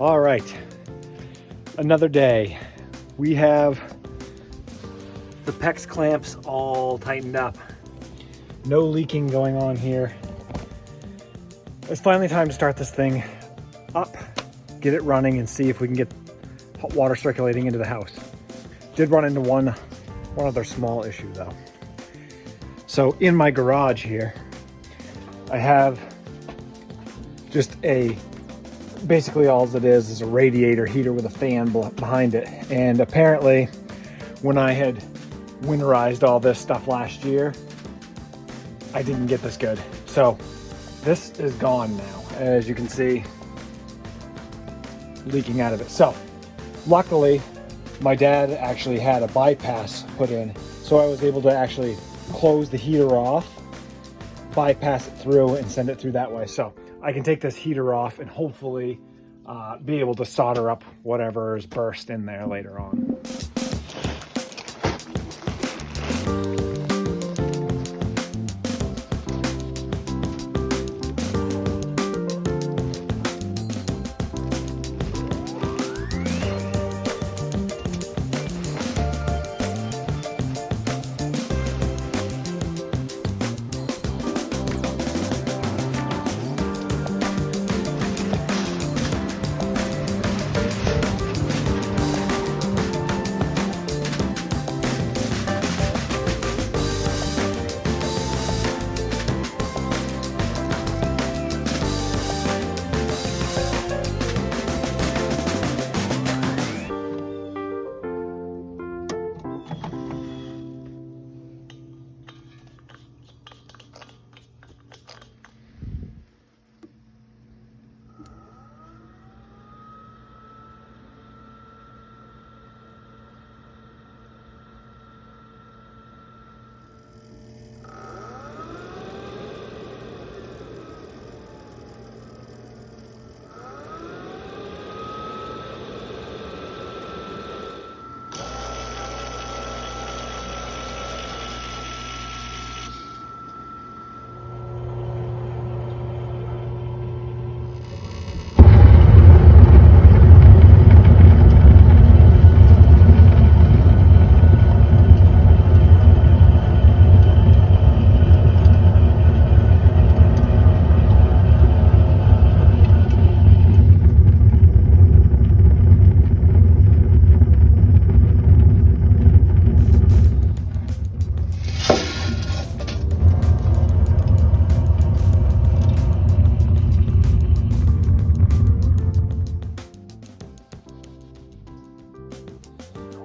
All right, another day. We have the PEX clamps all tightened up. No leaking going on here. It's finally time to start this thing up, get it running, and see if we can get hot water circulating into the house. Did run into one other small issue though. So in my garage here, I have just basically all it is a radiator heater with a fan behind it. And apparently when I had winterized all this stuff last year, I didn't get this good. So this is gone now, as you can see, leaking out of it. So luckily my dad actually had a bypass put in, so I was able to actually close the heater off, bypass it through, and send it through that way. So I can take this heater off and hopefully be able to solder up whatever is burst in there later on.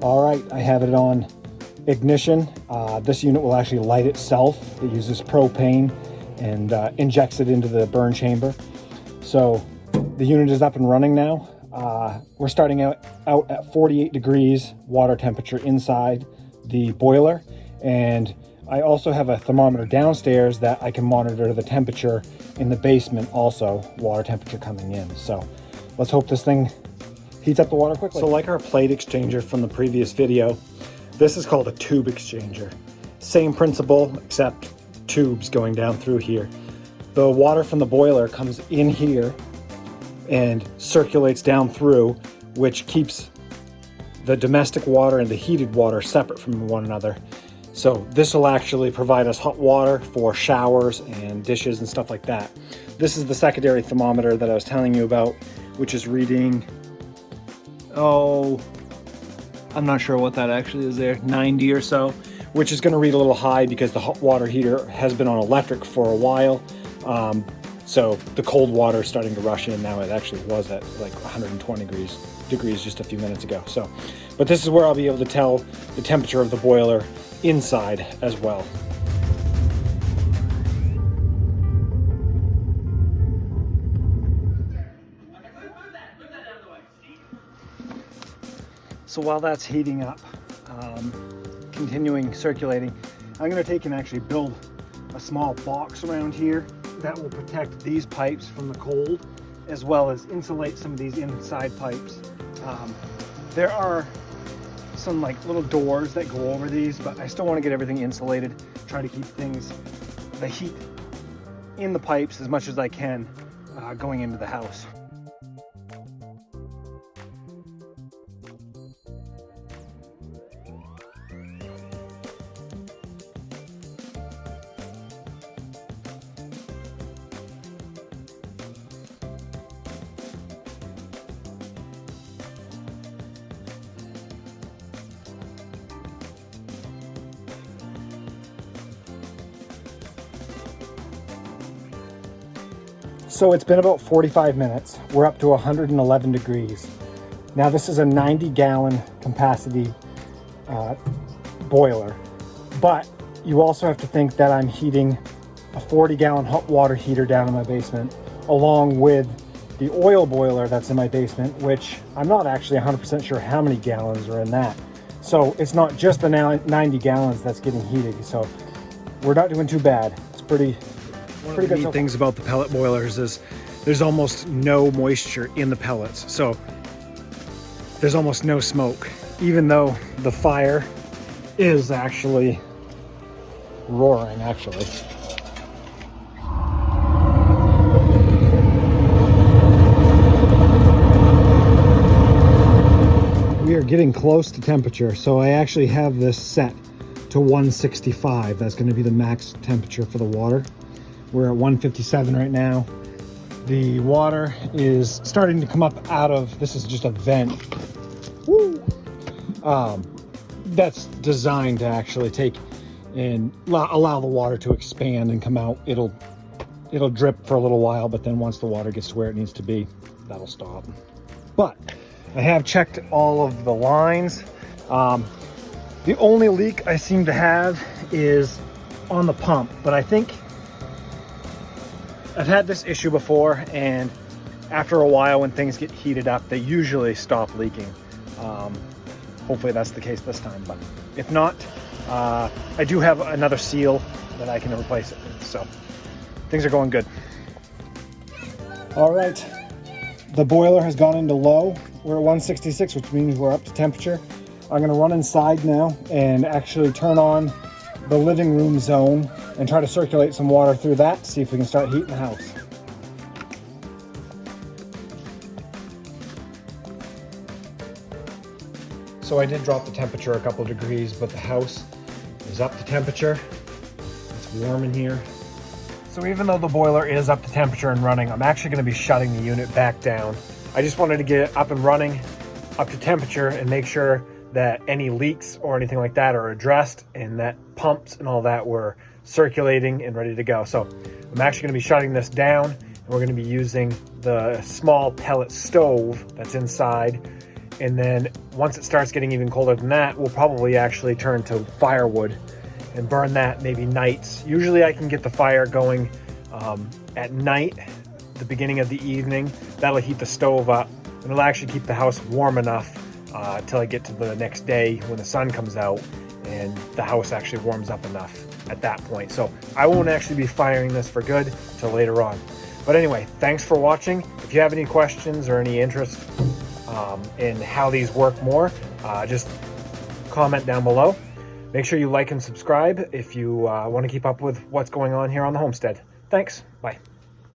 All right, I have it on ignition. This unit will actually light itself. It uses propane and injects it into the burn chamber. So the unit is up and running now. We're starting out at 48 degrees water temperature inside the boiler. And I also have a thermometer downstairs that I can monitor the temperature in the basement, also water temperature coming in. So let's hope this thing heats up the water quickly. So like our plate exchanger from the previous video, this is called a tube exchanger. Same principle, except tubes going down through here. The water from the boiler comes in here and circulates down through, which keeps the domestic water and the heated water separate from one another. So this will actually provide us hot water for showers and dishes and stuff like that. This is the secondary thermometer that I was telling you about, which is reading, I'm not sure what that actually is there, 90 or so, which is going to read a little high because the hot water heater has been on electric for a while. So the cold water is starting to rush in now. It actually was at like 120 degrees just a few minutes ago. So, but this is where I'll be able to tell the temperature of the boiler inside as well. So while that's heating up, continuing circulating, I'm going to take and actually build a small box around here that will protect these pipes from the cold, as well as insulate some of these inside pipes. There are some like little doors that go over these, but I still want to get everything insulated, try to keep the heat in the pipes as much as I can going into the house. So it's been about 45 minutes. We're up to 111 degrees. Now this is a 90-gallon capacity boiler, but you also have to think that I'm heating a 40-gallon hot water heater down in my basement, along with the oil boiler that's in my basement, which I'm not actually 100% sure how many gallons are in that. So it's not just the 90 gallons that's getting heated. So we're not doing too bad. It's pretty good. One of the neat things about the pellet boilers is there's almost no moisture in the pellets. So there's almost no smoke, even though the fire is actually roaring, actually. We are getting close to temperature, so I actually have this set to 165. That's going to be the max temperature for the water. We're at 157 right now. The water is starting to come up out of, this is just a vent. Woo! That's designed to actually take and allow the water to expand and come out. It'll drip for a little while, but then once the water gets to where it needs to be, that'll stop. But I have checked all of the lines. The only leak I seem to have is on the pump, but I think I've had this issue before, and after a while when things get heated up, they usually stop leaking. Hopefully that's the case this time, but if not, I do have another seal that I can replace it with, so things are going good. All right, the boiler has gone into low. We're at 166, which means we're up to temperature. I'm gonna run inside now and actually turn on the living room zone and try to circulate some water through that, see if we can start heating the house. So I did drop the temperature a couple of degrees, but the house is up to temperature. It's warm in here. So even though the boiler is up to temperature and running, I'm actually gonna be shutting the unit back down. I just wanted to get it up and running, up to temperature, and make sure that any leaks or anything like that are addressed and that pumps and all that were circulating and ready to go. So I'm actually going to be shutting this down, and we're going to be using the small pellet stove that's inside. And then once it starts getting even colder than that, we'll probably actually turn to firewood and burn that maybe nights. Usually I can get the fire going at night, the beginning of the evening. That'll heat the stove up, and it'll actually keep the house warm enough till I get to the next day when the sun comes out and the house actually warms up enough at that point. So I won't actually be firing this for good till later on. But anyway, thanks for watching. If you have any questions or any interest in how these work more, just comment down below. Make sure you like and subscribe if you want to keep up with what's going on here on the homestead. Thanks. Bye.